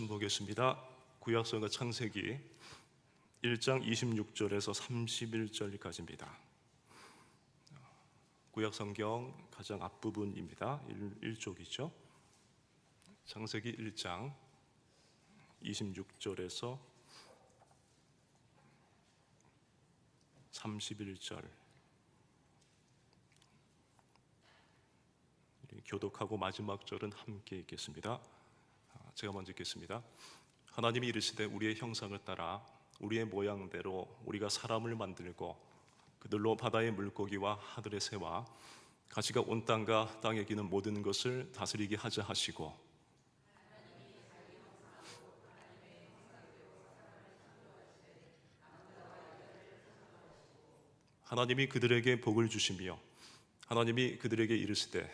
보겠습니다. 구약성경 창세기 1장 26절에서 31절까지입니다. 구약성경 가장 앞부분입니다. 1쪽이죠. 창세기 1장 26절에서 31절. 교독하고 마지막 절은 함께 읽겠습니다. 제가 먼저 읽겠습니다. 하나님이 이르시되 우리의 형상을 따라 우리의 모양대로 우리가 사람을 만들고 그들로 바다의 물고기와 하늘의 새와 가시가 온 땅과 땅에 기는 모든 것을 다스리게 하자 하시고, 하나님이 그들에게 복을 주시며 하나님이 그들에게 이르시되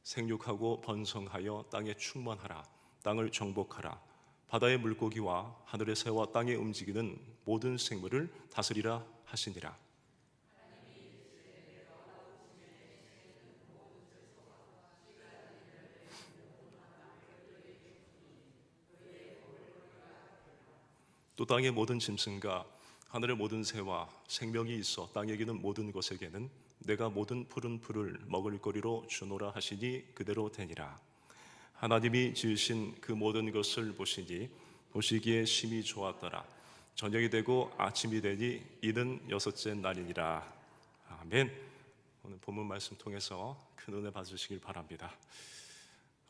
생육하고 번성하여 땅에 충만하라. 땅을 정복하라. 바다의 물고기와 하늘의 새와 땅에 움직이는 모든 생물을 다스리라 하시니라. 또 땅의 모든 짐승과 하늘의 모든 새와 생명이 있어 땅에 기는 모든 것에게는 내가 모든 푸른 풀을 먹을 거리로 주노라 하시니 그대로 되니라. 하나님이 지으신 그 모든 것을 보시니 보시기에 심히 좋았더라. 저녁이 되고 아침이 되니 이는 여섯째 날이니라. 아멘. 오늘 본문 말씀 통해서 큰 은혜 받으시길 바랍니다.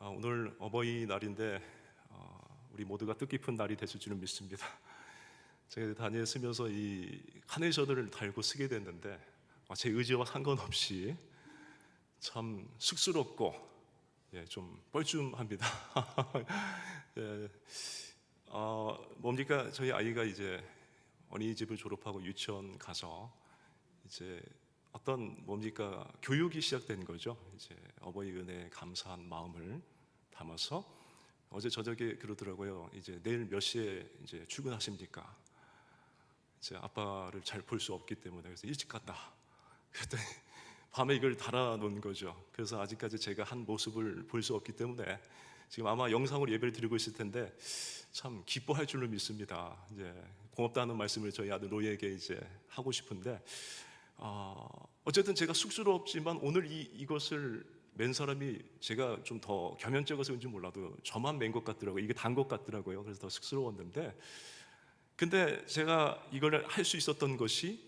오늘 어버이날인데 우리 모두가 뜻깊은 날이 되실 줄은 믿습니다. 제가 다니엘 쓰면서 이 카네이션을 달고 쓰게 됐는데 제 의지와 상관없이 참 쑥스럽고 좀 뻘쭘합니다. 뭡니까? 저희 아이가 이제 어린이집을 졸업하고 유치원 가서 이제 어떤 뭡니까? 교육이 시작된 거죠. 이제 어버이 은혜에 감사한 마음을 담아서 어제 저녁에 그러더라고요. 이제 내일 몇 시에 이제 출근하십니까? 이제 아빠를 잘 볼 수 없기 때문에 그래서 일찍 간다. 그랬더니 밤에 이걸 달아놓은 거죠. 그래서 아직까지 제가 한 모습을 볼 수 없기 때문에 지금 아마 영상으로 예배를 드리고 있을 텐데 참 기뻐할 줄로 믿습니다. 이제 고맙다는 말씀을 저희 아들 로이에게 이제 하고 싶은데 어쨌든 제가 쑥스럽지만 오늘 이것을 맨 사람이 제가 좀 더 겸연쩍어서인지 몰라도 저만 맨 것 같더라고요. 이게 단 것 같더라고요. 그래서 더 쑥스러웠는데 근데 제가 이걸 할 수 있었던 것이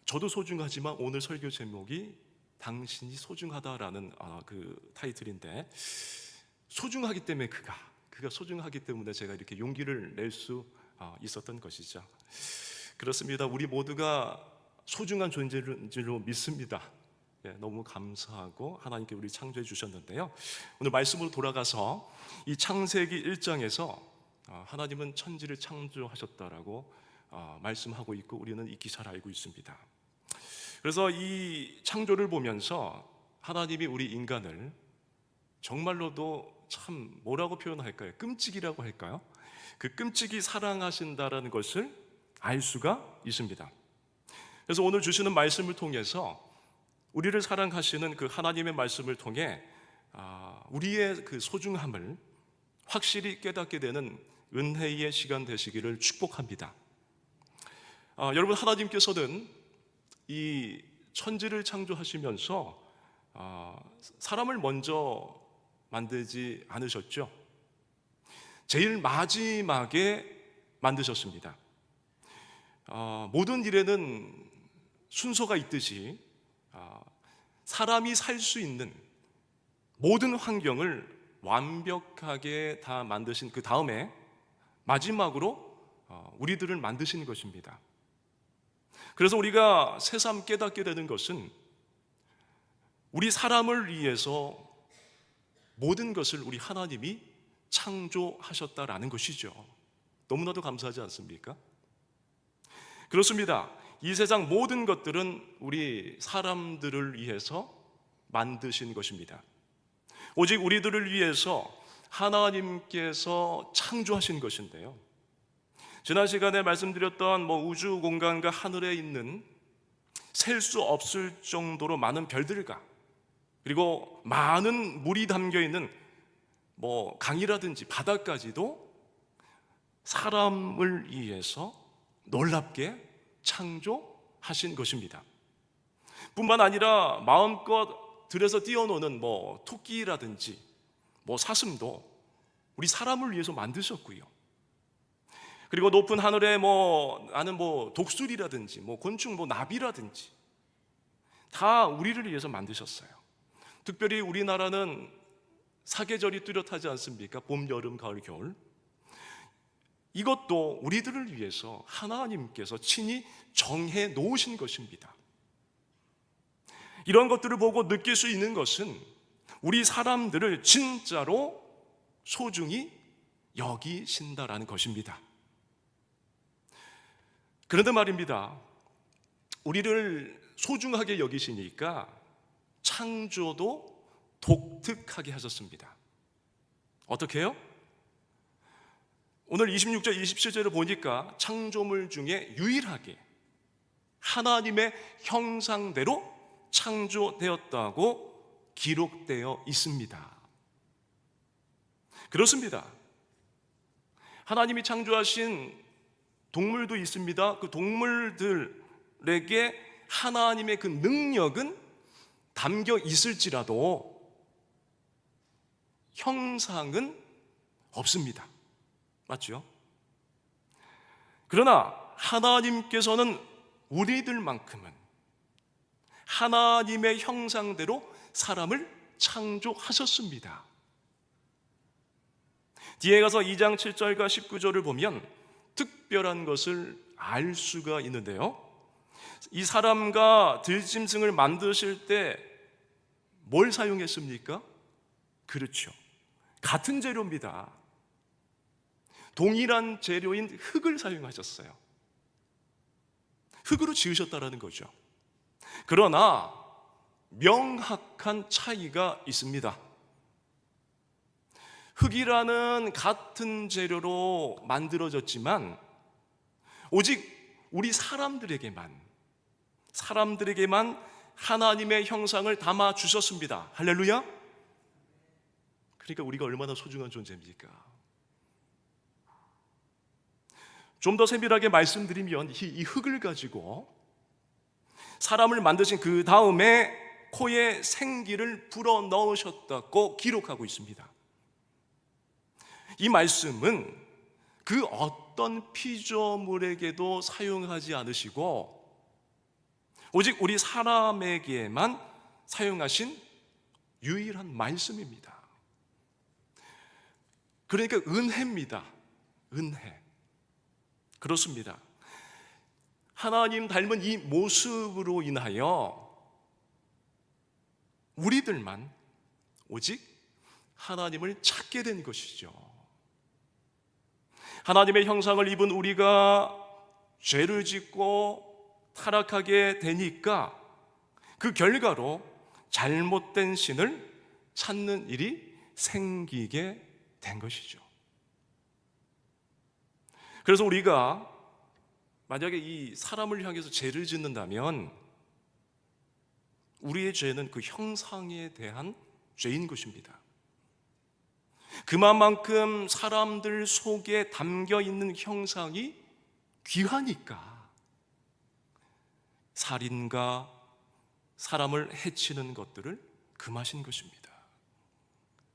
저도 소중하지만 오늘 설교 제목이 당신이 소중하다라는 그 타이틀인데 소중하기 때문에 그가 소중하기 때문에 제가 이렇게 용기를 낼 수 있었던 것이죠. 그렇습니다. 우리 모두가 소중한 존재인 줄로 믿습니다. 너무 감사하고 하나님께 우리 창조해 주셨는데요. 오늘 말씀으로 돌아가서 이 창세기 1장에서 하나님은 천지를 창조하셨다라고 말씀하고 있고 우리는 익히 잘 알고 있습니다. 그래서 이 창조를 보면서 하나님이 우리 인간을 정말로도 참 뭐라고 표현할까요? 끔찍이라고 할까요? 그 끔찍이 사랑하신다라는 것을 알 수가 있습니다. 그래서 오늘 주시는 말씀을 통해서 우리를 사랑하시는 그 하나님의 말씀을 통해 우리의 그 소중함을 확실히 깨닫게 되는 은혜의 시간 되시기를 축복합니다. 여러분, 하나님께서는 이 천지를 창조하시면서 사람을 먼저 만들지 않으셨죠. 제일 마지막에 만드셨습니다. 모든 일에는 순서가 있듯이 사람이 살 수 있는 모든 환경을 완벽하게 다 만드신 그 다음에 마지막으로 우리들을 만드시는 것입니다. 그래서 우리가 새삼 깨닫게 되는 것은 우리 사람을 위해서 모든 것을 우리 하나님이 창조하셨다라는 것이죠. 너무나도 감사하지 않습니까? 그렇습니다. 이 세상 모든 것들은 우리 사람들을 위해서 만드신 것입니다. 오직 우리들을 위해서 하나님께서 창조하신 것인데요. 지난 시간에 말씀드렸던 우주 공간과 하늘에 있는 셀 수 없을 정도로 많은 별들과 그리고 많은 물이 담겨 있는 강이라든지 바다까지도 사람을 위해서 놀랍게 창조하신 것입니다. 뿐만 아니라 마음껏 들에서 뛰어노는 토끼라든지 사슴도 우리 사람을 위해서 만드셨고요. 그리고 높은 하늘에 나는 독수리라든지 곤충 나비라든지 다 우리를 위해서 만드셨어요. 특별히 우리나라는 사계절이 뚜렷하지 않습니까? 봄, 여름, 가을, 겨울. 이것도 우리들을 위해서 하나님께서 친히 정해 놓으신 것입니다. 이런 것들을 보고 느낄 수 있는 것은 우리 사람들을 진짜로 소중히 여기신다라는 것입니다. 그런데 말입니다, 우리를 소중하게 여기시니까 창조도 독특하게 하셨습니다. 어떻게 해요? 오늘 26절, 27절을 보니까 창조물 중에 유일하게 하나님의 형상대로 창조되었다고 기록되어 있습니다. 그렇습니다. 하나님이 창조하신 동물도 있습니다. 그 동물들에게 하나님의 그 능력은 담겨 있을지라도 형상은 없습니다. 맞죠? 그러나 하나님께서는 우리들만큼은 하나님의 형상대로 사람을 창조하셨습니다. 뒤에 가서 2장 7절과 19절을 보면 특별한 것을 알 수가 있는데요, 이 사람과 들짐승을 만드실 때 뭘 사용했습니까? 그렇죠, 같은 재료입니다. 동일한 재료인 흙을 사용하셨어요. 흙으로 지으셨다라는 거죠. 그러나 명확한 차이가 있습니다. 흙이라는 같은 재료로 만들어졌지만 오직 우리 사람들에게만 하나님의 형상을 담아 주셨습니다. 할렐루야. 그러니까 우리가 얼마나 소중한 존재입니까? 좀 더 세밀하게 말씀드리면 이 흙을 가지고 사람을 만드신 그 다음에 코에 생기를 불어 넣으셨다고 기록하고 있습니다. 이 말씀은 그 어떤 피조물에게도 사용하지 않으시고 오직 우리 사람에게만 사용하신 유일한 말씀입니다. 그러니까 은혜입니다. 은혜. 그렇습니다. 하나님 닮은 이 모습으로 인하여 우리들만 오직 하나님을 찾게 된 것이죠. 하나님의 형상을 입은 우리가 죄를 짓고 타락하게 되니까 그 결과로 잘못된 신을 찾는 일이 생기게 된 것이죠. 그래서 우리가 만약에 이 사람을 향해서 죄를 짓는다면 우리의 죄는 그 형상에 대한 죄인 것입니다. 그만큼 사람들 속에 담겨 있는 형상이 귀하니까 살인과 사람을 해치는 것들을 금하신 것입니다.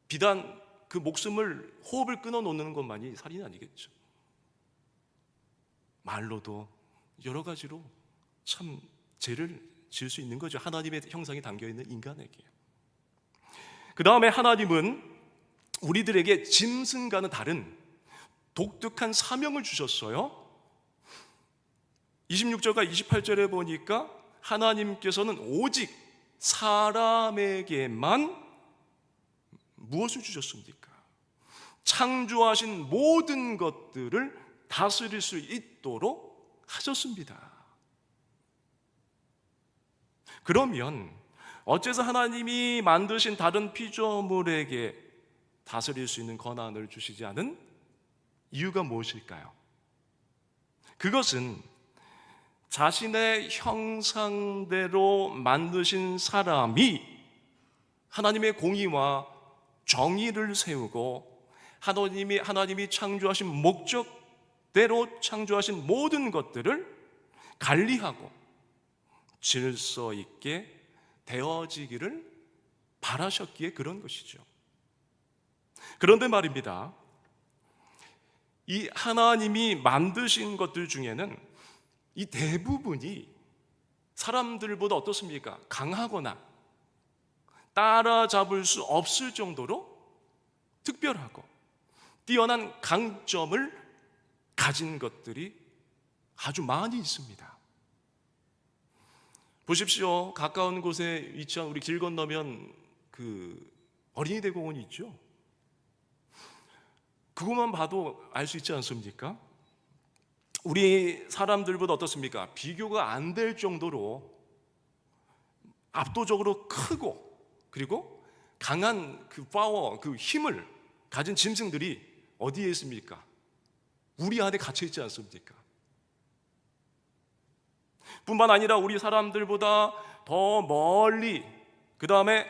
비단 그 목숨을, 호흡을 끊어놓는 것만이 살인이 아니겠죠. 말로도 여러 가지로 참 죄를 지을 수 있는 거죠. 하나님의 형상이 담겨있는 인간에게. 그 다음에 하나님은 우리들에게 짐승과는 다른 독특한 사명을 주셨어요. 26절과 28절에 보니까 하나님께서는 오직 사람에게만 무엇을 주셨습니까? 창조하신 모든 것들을 다스릴 수 있도록 하셨습니다. 그러면 어째서 하나님이 만드신 다른 피조물에게 다스릴 수 있는 권한을 주시지 않은 이유가 무엇일까요? 그것은 자신의 형상대로 만드신 사람이 하나님의 공의와 정의를 세우고 하나님이 창조하신 목적 때로 창조하신 모든 것들을 관리하고 질서 있게 되어지기를 바라셨기에 그런 것이죠. 그런데 말입니다, 이 하나님이 만드신 것들 중에는 이 대부분이 사람들보다 어떻습니까? 강하거나 따라잡을 수 없을 정도로 특별하고 뛰어난 강점을 가진 것들이 아주 많이 있습니다. 보십시오. 가까운 곳에 위치한, 우리 길 건너면 그 어린이 대공원이 있죠. 그것만 봐도 알 수 있지 않습니까? 우리 사람들보다 어떻습니까? 비교가 안 될 정도로 압도적으로 크고 그리고 강한 그 파워, 그 힘을 가진 짐승들이 어디에 있습니까? 우리 안에 갇혀 있지 않습니까? 뿐만 아니라 우리 사람들보다 더 멀리, 그 다음에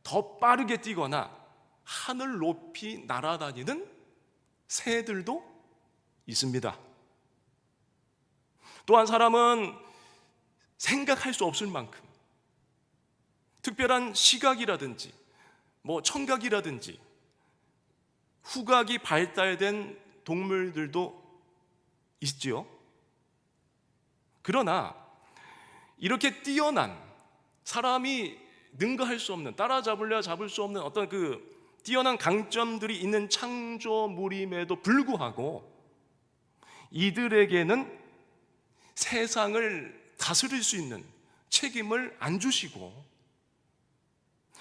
더 빠르게 뛰거나 하늘 높이 날아다니는 새들도 있습니다. 또한 사람은 생각할 수 없을 만큼 특별한 시각이라든지 청각이라든지 후각이 발달된 동물들도 있지요. 그러나 이렇게 뛰어난, 사람이 능가할 수 없는, 따라잡으려 잡을 수 없는 어떤 그 뛰어난 강점들이 있는 창조물임에도 불구하고 이들에게는 세상을 다스릴 수 있는 책임을 안 주시고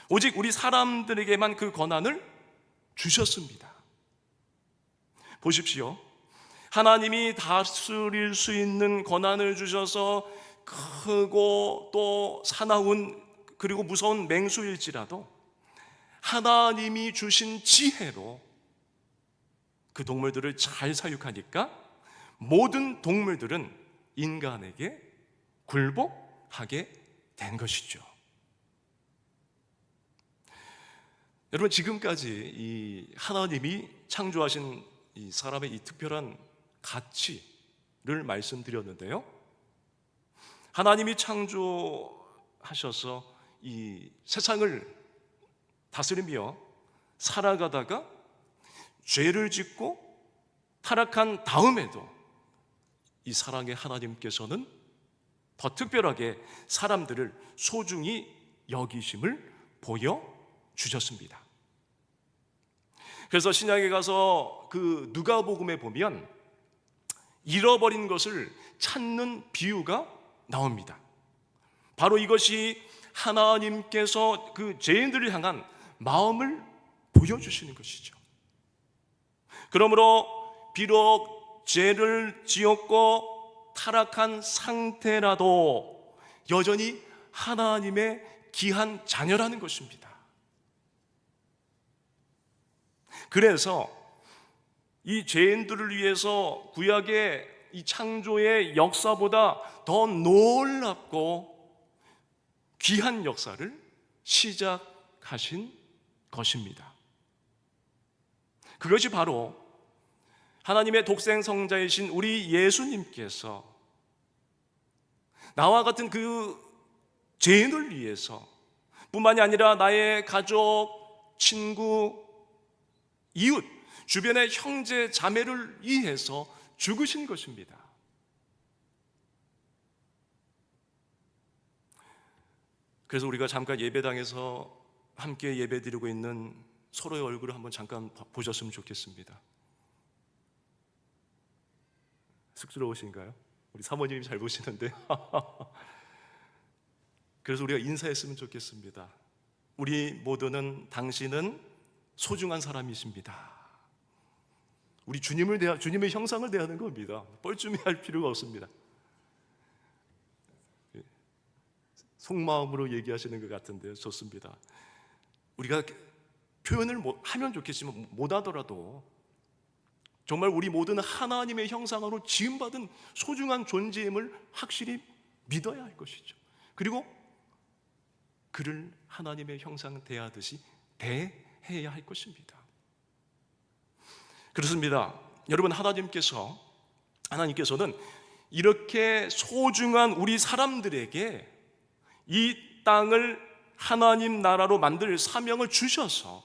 오직 우리 사람들에게만 그 권한을 주셨습니다. 보십시오. 하나님이 다스릴 수 있는 권한을 주셔서 크고 또 사나운 그리고 무서운 맹수일지라도 하나님이 주신 지혜로 그 동물들을 잘 사육하니까 모든 동물들은 인간에게 굴복하게 된 것이죠. 여러분, 지금까지 이 하나님이 창조하신 이 사람의 이 특별한 가치를 말씀드렸는데요, 하나님이 창조하셔서 이 세상을 다스리며 살아가다가 죄를 짓고 타락한 다음에도 이 사랑의 하나님께서는 더 특별하게 사람들을 소중히 여기심을 보여주셨습니다. 그래서 신약에 가서 그 누가복음에 보면 잃어버린 것을 찾는 비유가 나옵니다. 바로 이것이 하나님께서 그 죄인들을 향한 마음을 보여주시는 것이죠. 그러므로 비록 죄를 지었고 타락한 상태라도 여전히 하나님의 귀한 자녀라는 것입니다. 그래서 이 죄인들을 위해서 구약의 이 창조의 역사보다 더 놀랍고 귀한 역사를 시작하신 것입니다. 그것이 바로 하나님의 독생 성자이신 우리 예수님께서 나와 같은 그 죄인을 위해서 뿐만이 아니라 나의 가족, 친구, 이웃, 주변의 형제, 자매를 위해서 죽으신 것입니다. 그래서 우리가 잠깐 예배당에서 함께 예배드리고 있는 서로의 얼굴을 한번 잠깐 보셨으면 좋겠습니다. 쑥스러우신가요? 우리 사모님이 잘 보시는데 그래서 우리가 인사했으면 좋겠습니다. 우리 모두는 당신은 소중한 사람이십니다. 우리 주님의 형상을 대하는 겁니다. 뻘쭘해할 필요가 없습니다. 속마음으로 얘기하시는 것 같은데요. 좋습니다. 우리가 표현을 하면 좋겠지만 못하더라도 정말 우리 모두는 하나님의 형상으로 지음받은 소중한 존재임을 확실히 믿어야 할 것이죠. 그리고 그를 하나님의 형상 대하듯이 대해야 할 것입니다. 그렇습니다. 여러분, 하나님께서는 이렇게 소중한 우리 사람들에게 이 땅을 하나님 나라로 만들 사명을 주셔서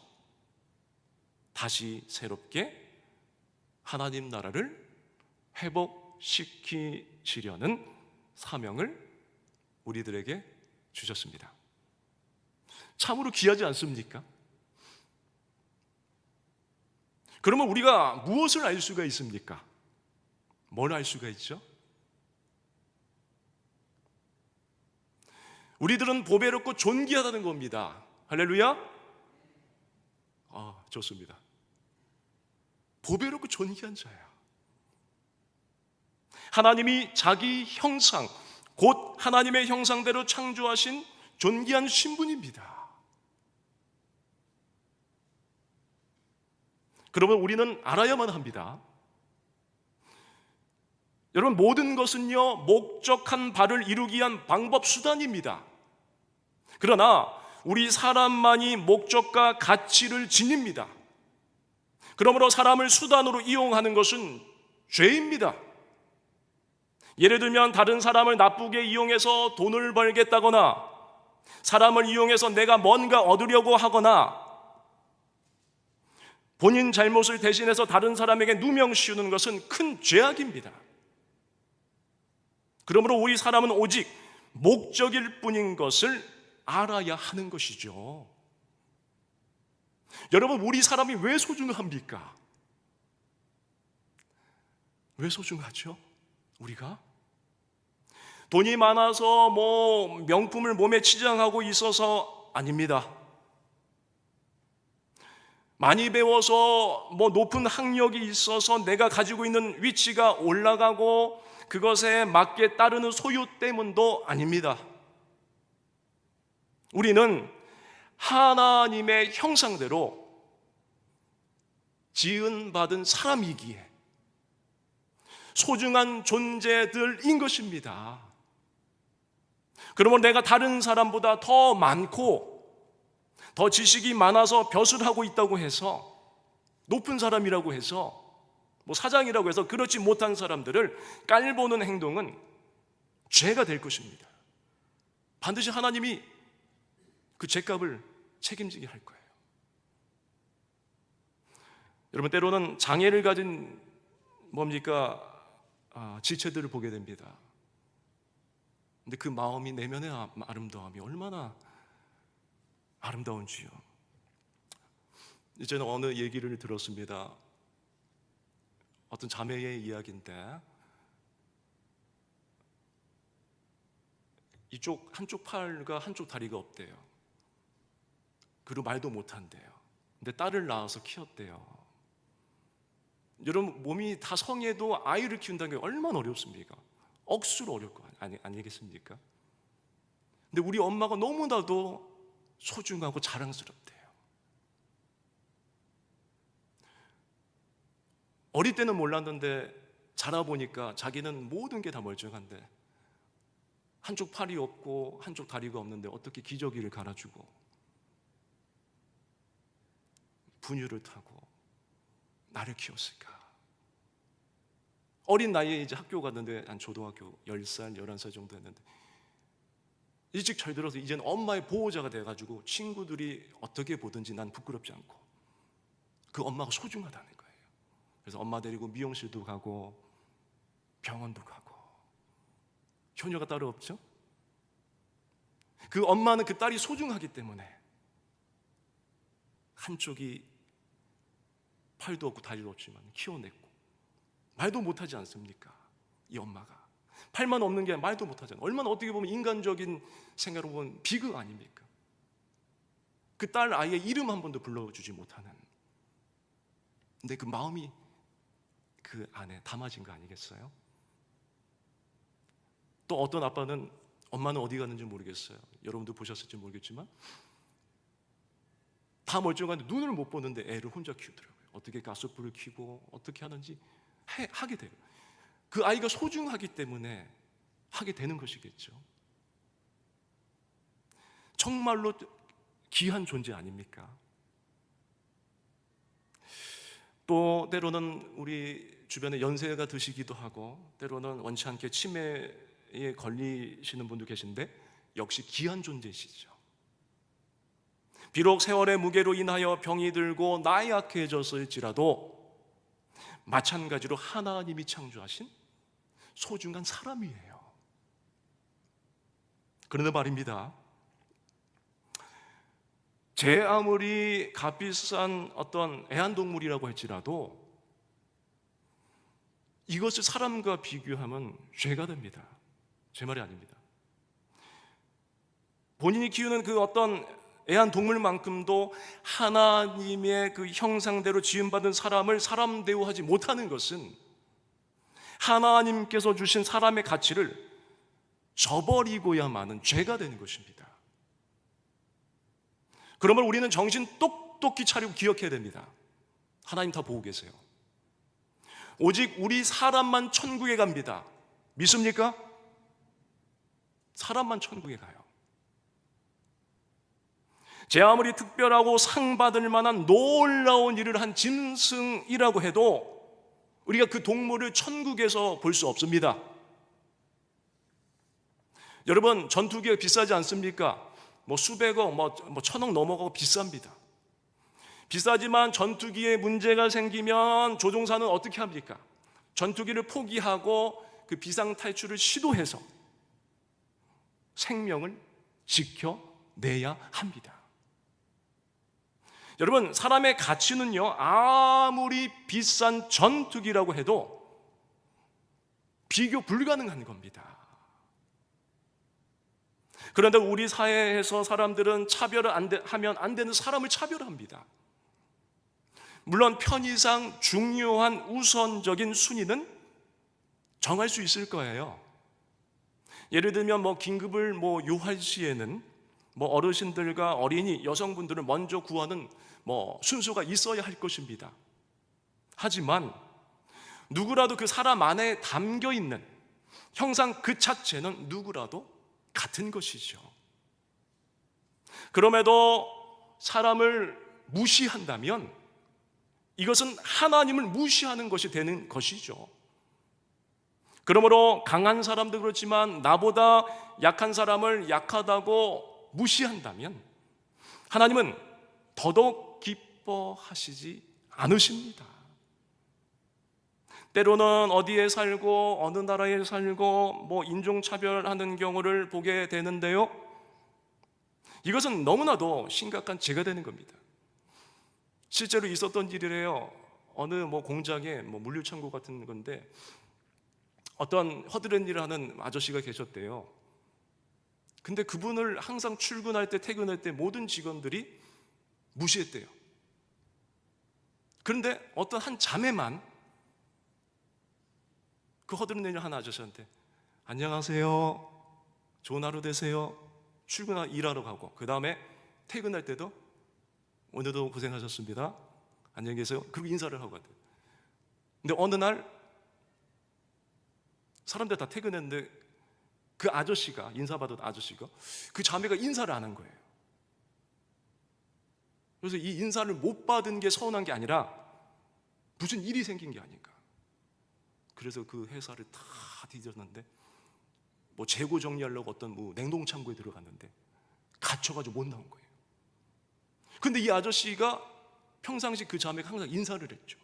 다시 새롭게 하나님 나라를 회복시키시려는 사명을 우리들에게 주셨습니다. 참으로 귀하지 않습니까? 그러면 우리가 무엇을 알 수가 있습니까? 뭘 알 수가 있죠? 우리들은 보배롭고 존귀하다는 겁니다. 할렐루야? 좋습니다. 보배롭고 존귀한 자야. 하나님이 자기 형상, 곧 하나님의 형상대로 창조하신 존귀한 신분입니다. 그러면 우리는 알아야만 합니다. 여러분, 모든 것은요, 목적한 바를 이루기 위한 방법, 수단입니다. 그러나 우리 사람만이 목적과 가치를 지닙니다. 그러므로 사람을 수단으로 이용하는 것은 죄입니다. 예를 들면 다른 사람을 나쁘게 이용해서 돈을 벌겠다거나, 사람을 이용해서 내가 뭔가 얻으려고 하거나, 본인 잘못을 대신해서 다른 사람에게 누명 씌우는 것은 큰 죄악입니다. 그러므로 우리 사람은 오직 목적일 뿐인 것을 알아야 하는 것이죠. 여러분, 우리 사람이 왜 소중합니까? 왜 소중하죠? 우리가 돈이 많아서 명품을 몸에 치장하고 있어서 아닙니다. 많이 배워서 높은 학력이 있어서 내가 가지고 있는 위치가 올라가고 그것에 맞게 따르는 소유 때문도 아닙니다. 우리는 하나님의 형상대로 지은받은 사람이기에 소중한 존재들인 것입니다. 그러면 내가 다른 사람보다 더 많고 더 지식이 많아서 벼슬 하고 있다고 해서, 높은 사람이라고 해서, 사장이라고 해서 그렇지 못한 사람들을 깔보는 행동은 죄가 될 것입니다. 반드시 하나님이 그 죄값을 책임지게 할 거예요. 여러분, 때로는 장애를 가진 지체들을 보게 됩니다. 근데 그 마음이, 내면의 아름다움이 얼마나 아름다운지요. 이제는 어느 얘기를 들었습니다. 어떤 자매의 이야기인데, 한쪽 팔과 한쪽 다리가 없대요. 그리고 말도 못한대요. 근데 딸을 낳아서 키웠대요. 여러분, 몸이 다 성해도 아이를 키운다는 게 얼마나 어렵습니까? 억수로 어려울 거 아니겠습니까? 근데 우리 엄마가 너무나도 소중하고 자랑스럽대요. 어릴 때는 몰랐는데 자라보니까 자기는 모든 게 다 멀쩡한데, 한쪽 팔이 없고 한쪽 다리가 없는데 어떻게 기저귀를 갈아주고 분유를 타고 나를 키웠을까? 어린 나이에 이제 학교 갔는데, 한 초등학교 10살, 11살 정도 했는데 일찍 철들어서 이제는 엄마의 보호자가 돼가지고 친구들이 어떻게 보든지 난 부끄럽지 않고 그 엄마가 소중하다는 거예요. 그래서 엄마 데리고 미용실도 가고 병원도 가고, 효녀가 따로 없죠? 그 엄마는 그 딸이 소중하기 때문에 한쪽이 팔도 없고 다리도 없지만 키워냈고, 말도 못하지 않습니까? 이 엄마가 팔만 없는 게 말도 못하잖아요. 얼마나 어떻게 보면 인간적인 생각으로 보면 비극 아닙니까? 그 딸 아이의 이름 한 번도 불러주지 못하는, 근데 그 마음이 그 안에 담아진 거 아니겠어요? 또 어떤 아빠는, 엄마는 어디 갔는지 모르겠어요. 여러분도 보셨을지 모르겠지만 다 멀쩡한데 눈을 못 보는데 애를 혼자 키우더라고요. 어떻게 가스불을 켜고 어떻게 하는지 하게 돼요. 그 아이가 소중하기 때문에 하게 되는 것이겠죠. 정말로 귀한 존재 아닙니까? 또 때로는 우리 주변에 연세가 드시기도 하고 때로는 원치 않게 치매에 걸리시는 분도 계신데 역시 귀한 존재이시죠. 비록 세월의 무게로 인하여 병이 들고 나약해졌을지라도 마찬가지로 하나님이 창조하신 소중한 사람이에요. 그런데 말입니다, 제 아무리 값비싼 어떤 애완동물이라고 할지라도 이것을 사람과 비교하면 죄가 됩니다. 제 말이 아닙니다. 본인이 키우는 그 어떤 애완동물만큼도 하나님의 그 형상대로 지음받은 사람을 사람 대우하지 못하는 것은 하나님께서 주신 사람의 가치를 저버리고야 마는 죄가 되는 것입니다. 그러면 우리는 정신 똑똑히 차리고 기억해야 됩니다. 하나님 다 보고 계세요. 오직 우리 사람만 천국에 갑니다. 믿습니까? 사람만 천국에 가요. 제 아무리 특별하고 상 받을 만한 놀라운 일을 한 짐승이라고 해도 우리가 그 동물을 천국에서 볼 수 없습니다. 여러분, 전투기가 비싸지 않습니까? 뭐 수백억, 뭐 천억 넘어가고 비쌉니다. 비싸지만 전투기에 문제가 생기면 조종사는 어떻게 합니까? 전투기를 포기하고 그 비상 탈출을 시도해서 생명을 지켜내야 합니다. 여러분, 사람의 가치는요, 아무리 비싼 전투기라고 해도 비교 불가능한 겁니다. 그런데 우리 사회에서 사람들은 차별을 하면 안 되는 사람을 차별합니다. 물론 편의상 중요한 우선적인 순위는 정할 수 있을 거예요. 예를 들면 긴급을 요할 시에는 어르신들과 어린이, 여성분들을 먼저 구하는 순서가 있어야 할 것입니다. 하지만 누구라도 그 사람 안에 담겨 있는 형상 그 자체는 누구라도 같은 것이죠. 그럼에도 사람을 무시한다면 이것은 하나님을 무시하는 것이 되는 것이죠. 그러므로 강한 사람도 그렇지만 나보다 약한 사람을 약하다고 무시한다면 하나님은 더더욱 기뻐하시지 않으십니다. 때로는 어디에 살고 어느 나라에 살고 인종차별하는 경우를 보게 되는데요, 이것은 너무나도 심각한 죄가 되는 겁니다. 실제로 있었던 일이래요. 어느 공장에 물류창고 같은 건데 어떤 허드렛 일을 하는 아저씨가 계셨대요. 근데 그분을 항상 출근할 때 퇴근할 때 모든 직원들이 무시했대요. 그런데 어떤 한 자매만 그 허드렛 일을 하는 아저씨한테 안녕하세요, 좋은 하루 되세요, 일하러 가고 그 다음에 퇴근할 때도 오늘도 고생하셨습니다, 안녕히 계세요, 그리고 인사를 하고 갔대요. 근데 어느 날 사람들 다 퇴근했는데 그 아저씨가, 인사받은 아저씨가 그 자매가 인사를 안 한 거예요. 그래서 이 인사를 못 받은 게 서운한 게 아니라 무슨 일이 생긴 게 아닌가. 그래서 그 회사를 다 뒤졌는데 재고 정리하려고 어떤 냉동창고에 들어갔는데 갇혀가지고 못 나온 거예요. 근데 이 아저씨가 평상시 그 자매가 항상 인사를 했죠.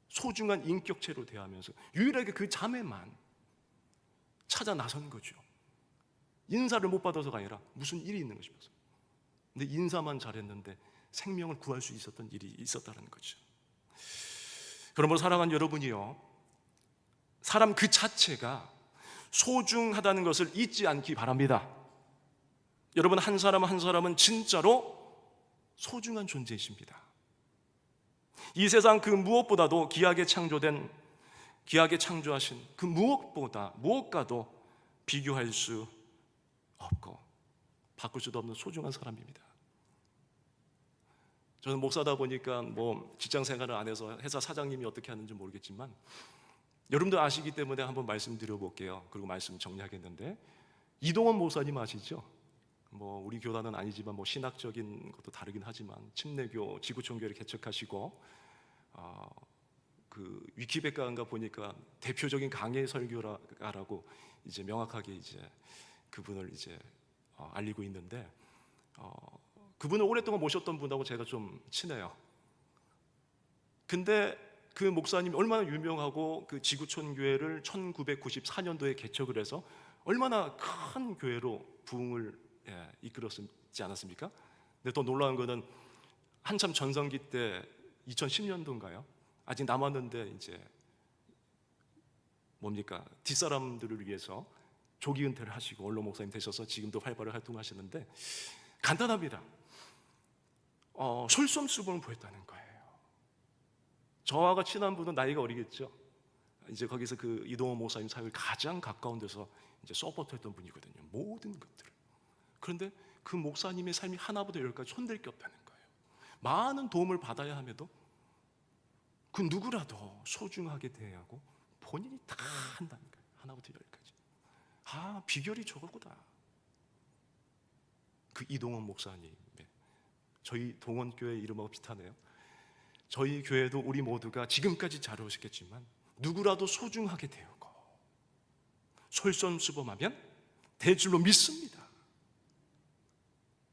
소중한 인격체로 대하면서 유일하게 그 자매만 찾아 나선 거죠. 인사를 못 받아서가 아니라 무슨 일이 있는 거 싶어서. 근데 인사만 잘했는데 생명을 구할 수 있었던 일이 있었다는 거죠. 그러므로 사랑하는 여러분이요, 사람 그 자체가 소중하다는 것을 잊지 않기 바랍니다. 여러분, 한 사람 한 사람은 진짜로 소중한 존재이십니다. 이 세상 그 무엇보다도 귀하게 창조하신 그 무엇과도 비교할 수 없고 바꿀 수도 없는 소중한 사람입니다. 저는 목사다 보니까 직장 생활을 안 해서 회사 사장님이 어떻게 하는지 모르겠지만 여러분도 아시기 때문에 한번 말씀드려 볼게요. 그리고 말씀 정리하겠는데, 이동원 목사님 아시죠? 뭐 우리 교단은 아니지만 뭐 신학적인 것도 다르긴 하지만 침례교, 지구촌교회를 개척하시고 그 위키백과인가 보니까 대표적인 강해 설교가라고 이제 명확하게 이제 그분을 이제 알리고 있는데 그분을 오랫동안 모셨던 분하고 제가 좀 친해요. 근데 그 목사님이 얼마나 유명하고 그 지구촌 교회를 1994년도에 개척을 해서 얼마나 큰 교회로 부흥을 이끌었지 않았습니까? 근데 더 놀라운 거는 한참 전성기 때 2010년도인가요? 아직 남았는데 이제 뭡니까? 뒷사람들을 위해서 조기 은퇴를 하시고 원로 목사님 되셔서 지금도 활발히 활동하시는데 간단합니다. 솔선수범을 보였다는 거예요. 저하고 친한 분은 나이가 어리겠죠. 이제 거기서 그 이동호 목사님 사역을 가장 가까운 데서 이제 서포트했던 분이거든요. 모든 것들을. 그런데 그 목사님의 삶이 하나부터 열까지 손댈 게 없다는 거예요. 많은 도움을 받아야 함에도 그 누구라도 소중하게 대하고 본인이 다 한다는 거예요. 하나부터 열까지. 비결이 저거구나. 그 이동원 목사님, 저희 동원교회 이름하고 비슷하네요. 저희 교회도 우리 모두가 지금까지 잘 오셨겠지만 누구라도 소중하게 대하고 솔선수범하면 될 줄로 믿습니다.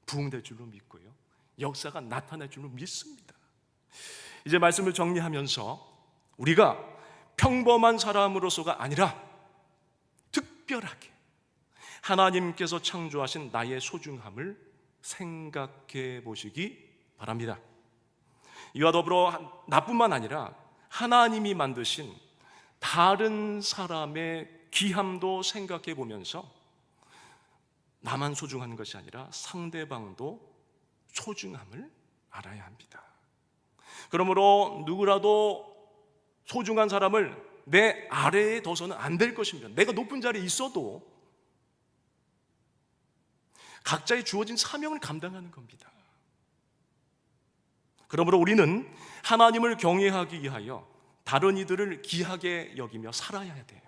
부흥될 줄로 믿고요, 역사가 나타날 줄로 믿습니다. 이제 말씀을 정리하면서 우리가 평범한 사람으로서가 아니라 특별하게 하나님께서 창조하신 나의 소중함을 생각해 보시기 바랍니다. 이와 더불어 나뿐만 아니라 하나님이 만드신 다른 사람의 귀함도 생각해 보면서 나만 소중한 것이 아니라 상대방도 소중함을 알아야 합니다. 그러므로 누구라도 소중한 사람을 내 아래에 둬서는 안 될 것입니다. 내가 높은 자리에 있어도 각자의 주어진 사명을 감당하는 겁니다. 그러므로 우리는 하나님을 경외하기 위하여 다른 이들을 귀하게 여기며 살아야 돼요.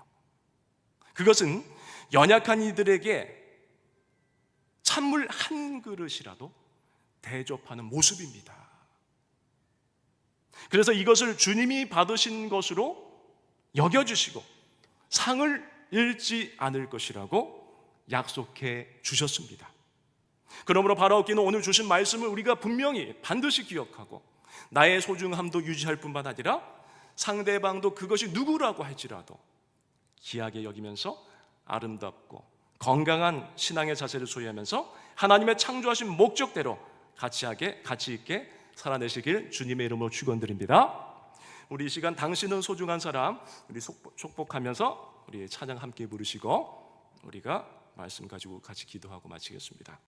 그것은 연약한 이들에게 찬물 한 그릇이라도 대접하는 모습입니다. 그래서 이것을 주님이 받으신 것으로 여겨주시고 상을 잃지 않을 것이라고 약속해 주셨습니다. 그러므로 바라옵기는 오늘 주신 말씀을 우리가 분명히 반드시 기억하고 나의 소중함도 유지할 뿐만 아니라 상대방도 그것이 누구라고 할지라도 귀하게 여기면서 아름답고 건강한 신앙의 자세를 소유하면서 하나님의 창조하신 목적대로 가치 있게 살아내시길 주님의 이름으로 축원드립니다. 우리 이 시간 당신은 소중한 사람 우리 축복하면서 우리 찬양 함께 부르시고 우리가 말씀 가지고 같이 기도하고 마치겠습니다.